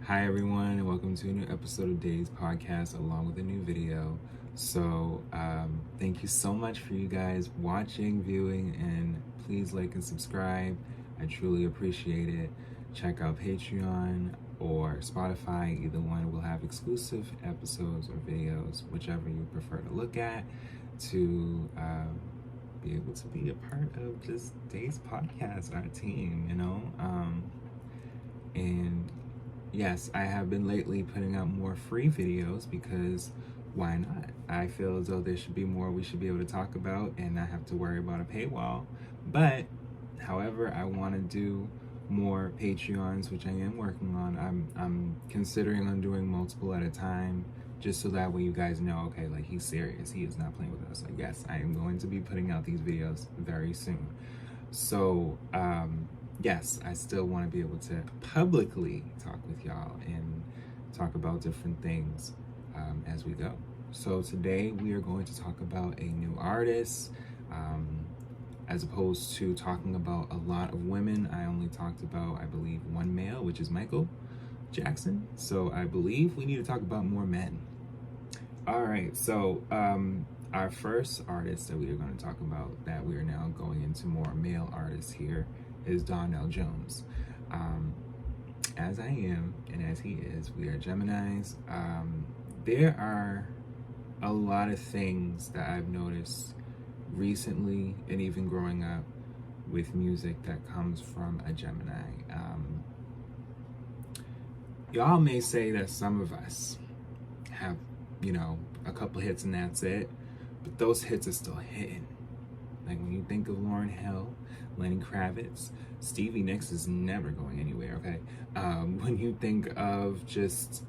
Hi everyone, and welcome to a new episode of Day's Podcast along with a new video. Thank you so much for you guys watching, viewing, and please like and subscribe. I truly appreciate it. Check out Patreon or Spotify. Either one will have exclusive episodes or videos, whichever you prefer to look at, to be able to be a part of just Day's Podcast, our team, and yes, I have been lately putting out more free videos because why not? I feel as though there should be more we should be able to talk about and not have to worry about a paywall. But, however, I want to do more Patreons, which I am working on. I'm considering on doing multiple at a time, just so that way you guys know, okay, like he's serious. He is not playing with us. Like, yes, I am going to be putting out these videos very soon. So, yes, I still want to be able to publicly talk with y'all and talk about different things as we go. So today we are going to talk about a new artist. As opposed to talking about a lot of women, I only talked about, I believe, one male, which is Michael Jackson. So I believe we need to talk about more men. All right, so our first artist that we are going to talk about, that we are now going into more male artists here, is Donell Jones. As I am, and as he is, we are Geminis. There are a lot of things that I've noticed recently and even growing up with music that comes from a Gemini. Y'all may say that some of us have, a couple hits and that's it, but those hits are still hitting. Like when you think of Lauryn Hill, Lenny Kravitz, Stevie Nicks is never going anywhere, okay? When you think of just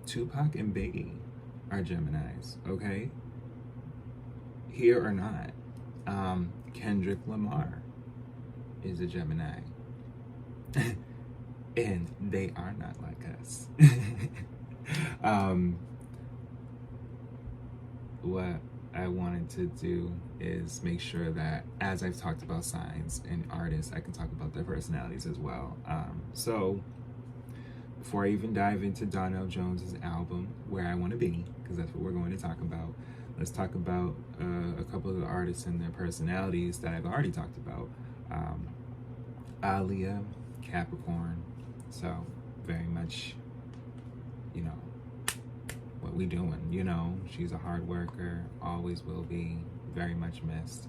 Tupac and Biggie are Geminis, okay? Here or not. Kendrick Lamar is a Gemini. And they are not like us. What I wanted to do is make sure that as I've talked about signs and artists, I can talk about their personalities as well. So before I even dive into Donell Jones's album, Where I Want to Be, because that's what we're going to talk about, let's talk about a couple of the artists and their personalities that I've already talked about. Aaliyah, Capricorn, so very much, what we doing, she's a hard worker, always will be, very much missed.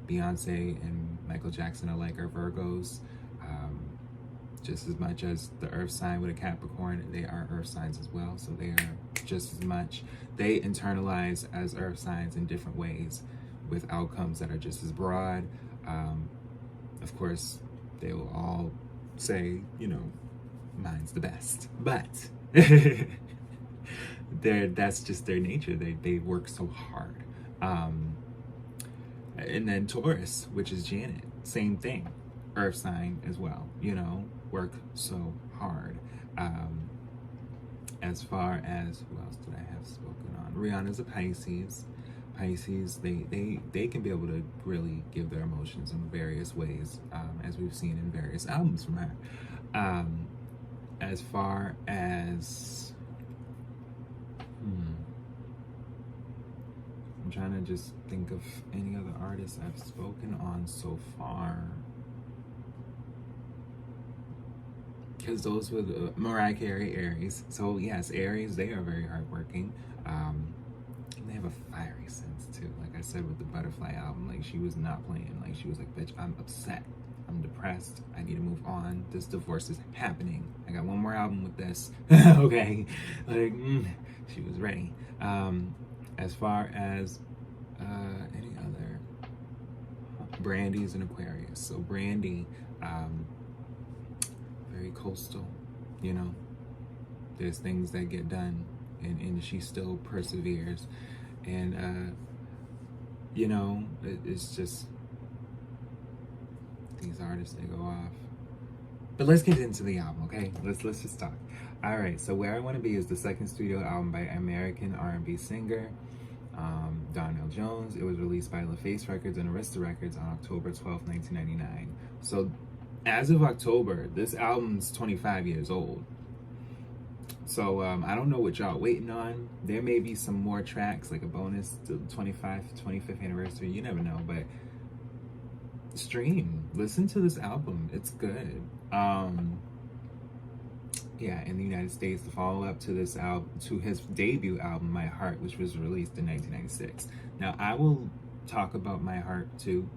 Beyonce and Michael Jackson are like our Virgos. Just as much as the earth sign with a Capricorn, they are earth signs as well, so they are just as much, they internalize as earth signs in different ways with outcomes that are just as broad. Of course, they will all say, mine's the best, but that's just their nature. They work so hard. And then Taurus, which is Janet, same thing, earth sign as well, work so hard. As far as, who else did I have spoken on? Rihanna's a Pisces. Pisces, they can be able to really give their emotions in various ways, as we've seen in various albums from her. As far as, I'm trying to just think of any other artists I've spoken on so far. Because those were the Mariah Carey, Aries. So yes, Aries, they are very hardworking. They have a fiery sense too. Like I said with the Butterfly album, like she was not playing. Like she was like, bitch, I'm upset. I'm depressed. I need to move on. This divorce is happening. I got one more album with this. Okay. Like, she was ready. As far as any other, Brandy's an Aquarius. So Brandy, very coastal, there's things that get done and she still perseveres. And, it's just, these artists, they go off. But let's get into the album, okay? Let's just talk. All right, so Where I Want to Be is the second studio album by American R&B singer Donell Jones. It was released by LaFace Records and Arista Records on October 12, 1999. So as of October, this album's 25 years old. So I don't know what y'all waiting on. There may be some more tracks, like a bonus to the 25th anniversary. You never know, but stream, listen to this album. It's good. Yeah, in the United States, the follow-up to this album, to his debut album, My Heart, which was released in 1996. Now, I will talk about My Heart too.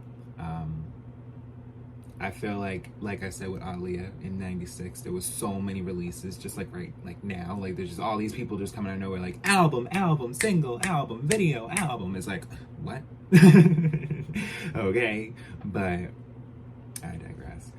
I feel like I said with Aaliyah in '96, there was so many releases, just like now, like there's just all these people just coming out of nowhere, like album, single, album, video, album. It's like, what? Okay, but I digress.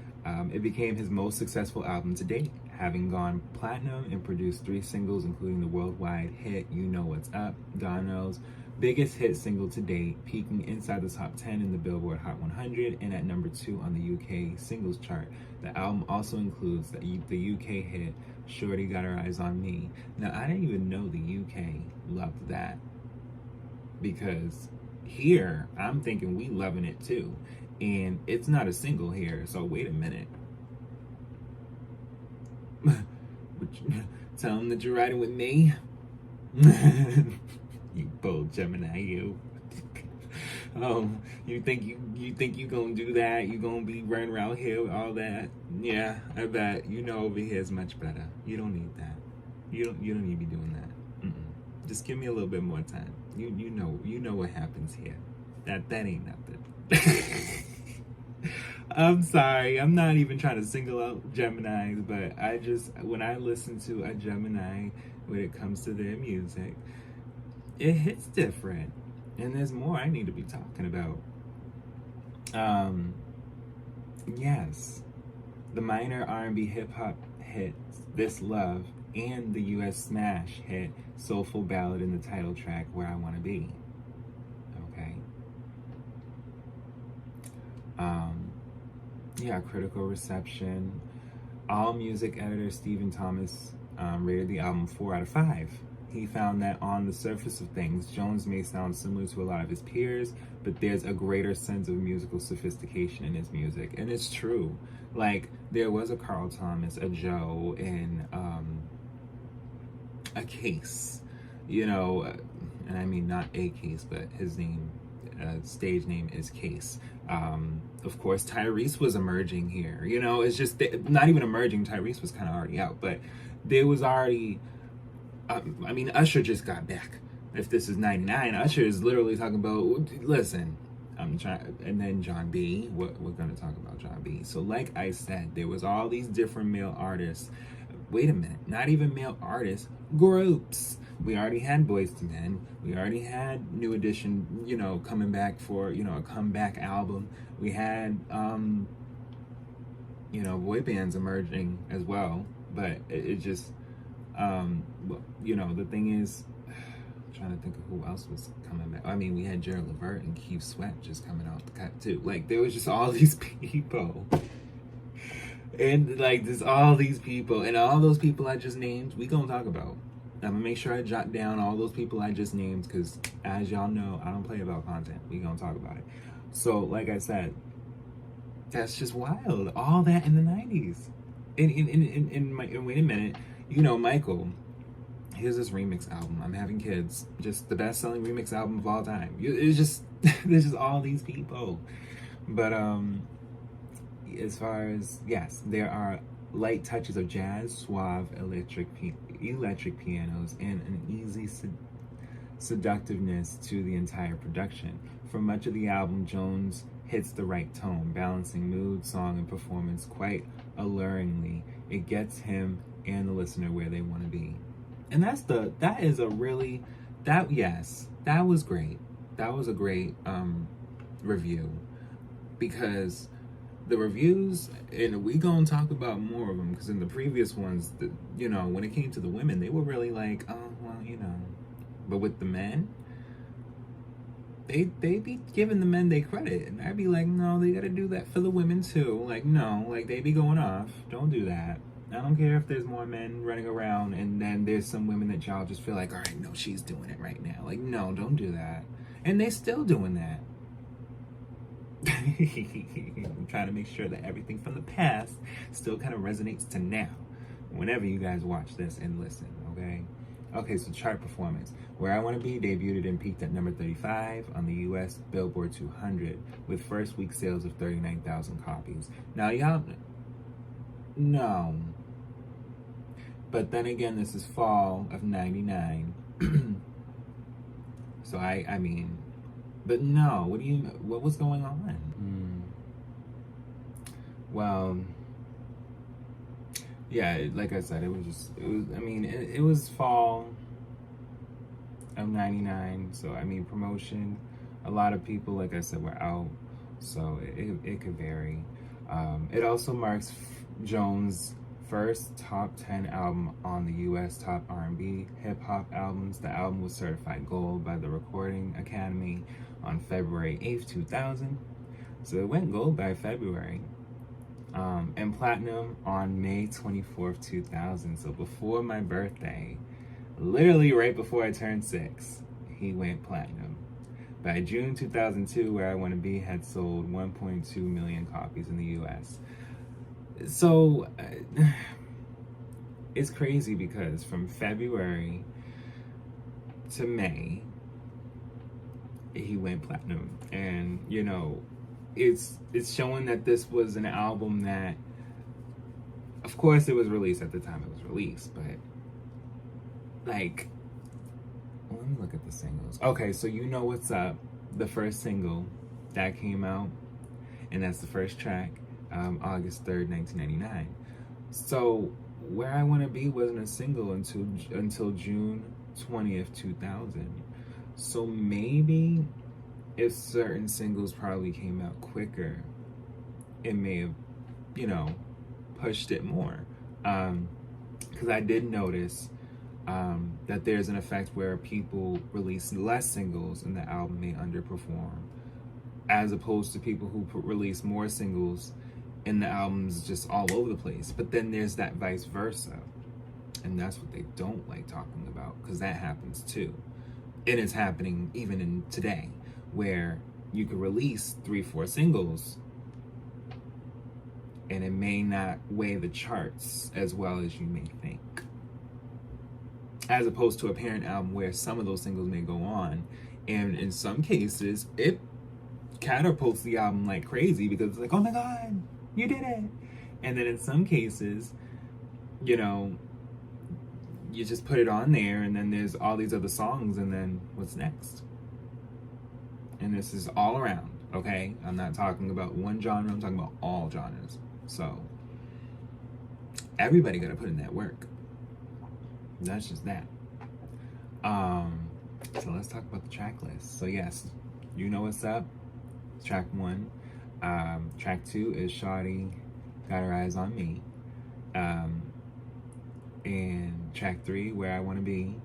It became his most successful album to date, having gone platinum and produced 3 singles, including the worldwide hit You Know What's Up, Donell's biggest hit single to date, peaking inside the top 10 in the Billboard Hot 100 and at number 2 on the UK singles chart. The album also includes the UK hit Shorty Got Her Eyes on Me. Now, I didn't even know the UK loved that, because here I'm thinking we loving it too, and it's not a single here. So wait a minute. Tell them that you're riding with me. You bold Gemini, you. You think you gonna do that? You gonna be running around here with all that? Yeah, I bet. You know over here is much better. You don't need that. You don't need to be doing that. Just give me a little bit more time. You know what happens here. That ain't nothing. I'm sorry. I'm not even trying to single out Geminis, but when I listen to a Gemini when it comes to their music, it hits different. And there's more I need to be talking about. Yes. The minor R&B hip-hop hits This Love and the US smash hit Soulful Ballad in the title track Where I Wanna Be. Okay. Yeah, critical reception. All music editor Stephen Thomas rated the album 4 out of 5. He found that on the surface of things, Jones may sound similar to a lot of his peers, but there's a greater sense of musical sophistication in his music. And it's true. Like, there was a Carl Thomas, a Joe, and a Case, you know, and I mean not a Case, but his name, stage name is Case. Of course, Tyrese was emerging here. You know, it's just not even emerging. Tyrese was kind of already out, but there was already. I mean, Usher just got back. If this is '99, Usher is literally talking about. Listen, I'm trying, and then John B. We're gonna talk about John B. So, like I said, there was all these different male artists. Wait a minute, not even male artists, groups. We already had Boyz II Men. We already had New Edition, you know, coming back for, you know, a comeback album. We had, you know, boy bands emerging as well. But it just, you know, the thing is, I'm trying to think of who else was coming back. I mean, we had Gerald Levert and Keith Sweat just coming out the cut too. Like, there was just all these people. And, like, there's all these people. And all those people I just named, we gonna talk about. I'm gonna make sure I jot down all those people I just named, because as y'all know, I don't play about content. We gonna talk about it. So, like I said, that's just wild. All that in the 90s. And wait a minute. You know, Michael, here's this remix album. I'm Having Kids. Just the best-selling remix album of all time. It's just, there's just all these people. But, as far as, yes, there are light touches of jazz, suave, electric pianos, and an easy seductiveness to the entire production. For much of the album, Jones hits the right tone, balancing mood, song, and performance quite alluringly. It gets him and the listener where they want to be. And that was great. That was a great review, because the reviews, and we gonna talk about more of them, because in the previous ones, you know, when it came to the women, they were really like, oh, well, you know. But with the men, they be giving the men their credit, and I'd be like, no, they gotta do that for the women too. Like, no, like, they be going off. Don't do that. I don't care if there's more men running around and then there's some women that y'all just feel like, all right, no, she's doing it right now. Like, no, don't do that. And they still doing that. I'm trying to make sure that everything from the past still kind of resonates to now, whenever you guys watch this and listen, okay? Okay, so chart performance. Where I Want to Be debuted and peaked at number 35 on the US Billboard 200 with first week sales of 39,000 copies. Now, y'all, no. But then again, this is fall of 99. So I mean, but no, what was going on? Well, yeah, like I said, it was fall of 99. So, I mean, promotion, a lot of people, like I said, were out. So it could vary. It also marks Jones' first top 10 album on the US top R&B hip hop albums. The album was certified gold by the Recording Academy on February 8th, 2000. So it went gold by February. And platinum on May 24th, 2000. So before my birthday, literally right before I turned 6, he went platinum. By June 2002, Where I Want to Be had sold 1.2 million copies in the US. So it's crazy because from February to May, he went platinum. And, you know, it's showing that this was an album that, of course, it was released at the time it was released, but like, let me look at the singles. Okay, so You Know What's Up, the first single that came out, and that's the first track, August 3rd, 1999. So Where I Want to Be wasn't a single until June 20th, 2000. So maybe if certain singles probably came out quicker, it may have, you know, pushed it more. Because I did notice that there's an effect where people release less singles and the album may underperform, as opposed to people who release more singles and the album's just all over the place. But then there's that vice versa. And that's what they don't like talking about, because that happens too. And it's happening even in today, where you could release 3-4 singles and it may not weigh the charts as well as you may think. As opposed to a parent album where some of those singles may go on, and in some cases, it catapults the album like crazy because it's like, oh my God, you did it. And then in some cases, you know, you just put it on there and then there's all these other songs, and then what's next? And this is all around, okay? I'm not talking about one genre, I'm talking about all genres. So everybody gotta put in that work. That's just that. So let's talk about the track list. So yes, You Know What's Up, track 1. Track 2 is Shawty Got Her Eyes on Me. And track 3, Where I Want to Be.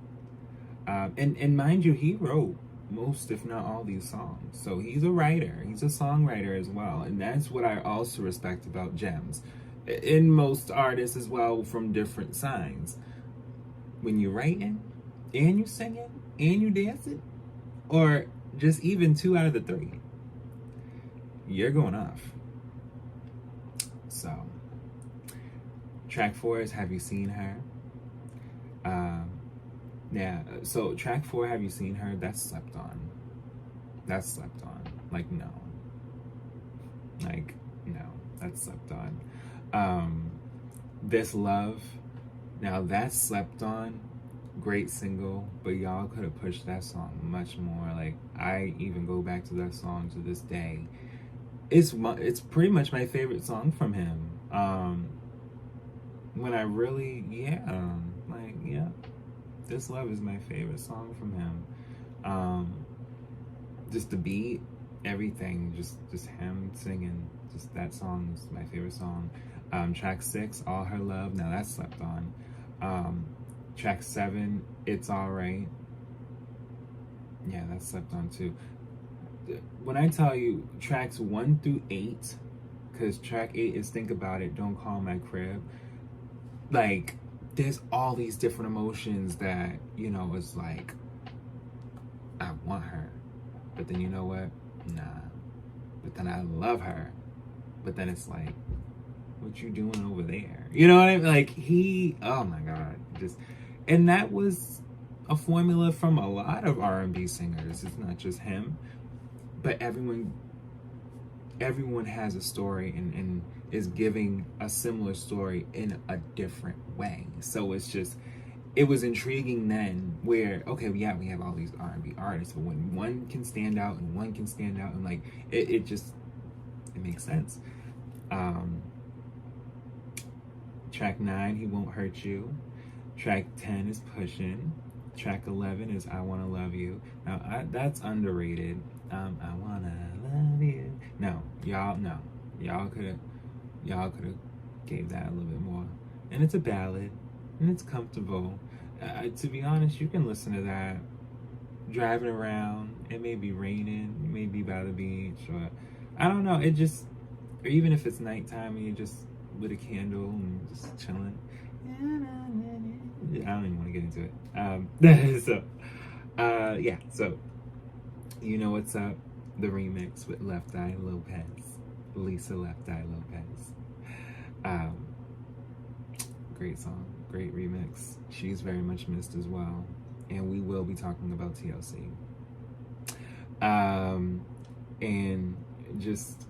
And mind you, he wrote most, if not all, these songs. So he's a writer. He's a songwriter as well. And that's what I also respect about gems. In most artists as well, from different signs. When you're writing, and you singing, and you dancing, or just even 2 out of the 3, you're going off. So, track 4 is Have You Seen Her? Yeah, so track 4, Have You Seen Her? That's slept on. That's slept on. Like, no. Like, no. That's slept on. This Love, now that's slept on. Great single, but y'all could have pushed that song much more. Like, I even go back to that song to this day. It's pretty much my favorite song from him. When I really, This Love is my favorite song from him. Just the beat, everything, just him singing, just that song is my favorite song. Track 6, All Her Love, now that's slept on. Track 7, It's Alright. Yeah, that's slept on too. When I tell you tracks 1 through 8, because track 8 is Think About It, Don't Call My Crib, like, there's all these different emotions that, you know, it's like, I want her. But then you know what? Nah. but then I love her, but then it's like, what you doing over there? You know what I mean? Like oh my God, just, and that was a formula from a lot of R&B singers. It's not just him, but everyone has a story and is giving a similar story in a different way. So it was intriguing then where, okay, yeah, we have all these R&B artists, but when one can stand out and one can stand out, and like, it makes sense. Track 9, He Won't Hurt You. Track 10 is Pushin'. Track 11 is I Wanna Love You. Now, that's underrated. I wanna love you. No. Y'all could have gave that a little bit more. And it's a ballad, and it's comfortable. To be honest, you can listen to that driving around. It may be raining, you may be by the beach, or I don't know. Or even if it's nighttime and you're just with a candle and just chilling. I don't even want to get into it. So You Know What's Up, the remix with Left Eye Lopez, Lisa Left Eye Lopez. Great song, great remix. She's very much missed as well, and we will be talking about TLC. And just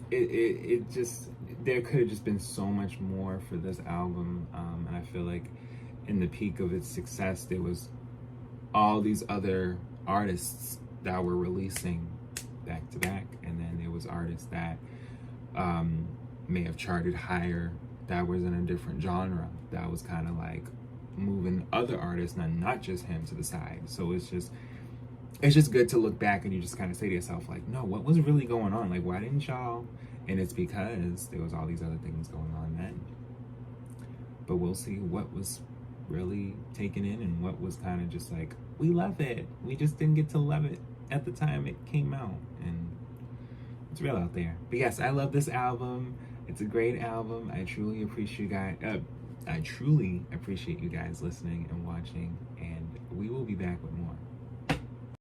it just, there could have just been so much more for this album, and I feel like in the peak of its success, there was all these other artists that were releasing back to back, and then there was artists that may have charted higher, that was in a different genre, that was kind of like moving other artists, not just him, to the side. So it's just good to look back and you just kind of say to yourself, like, no, what was really going on? Like, why didn't y'all? And it's because there was all these other things going on then. But we'll see what was really taken in and what was kind of just like, we love it. We just didn't get to love it at the time it came out. And it's real out there. But yes, I love this album. It's a great album. I truly appreciate you guys listening and watching. And we will be back with more.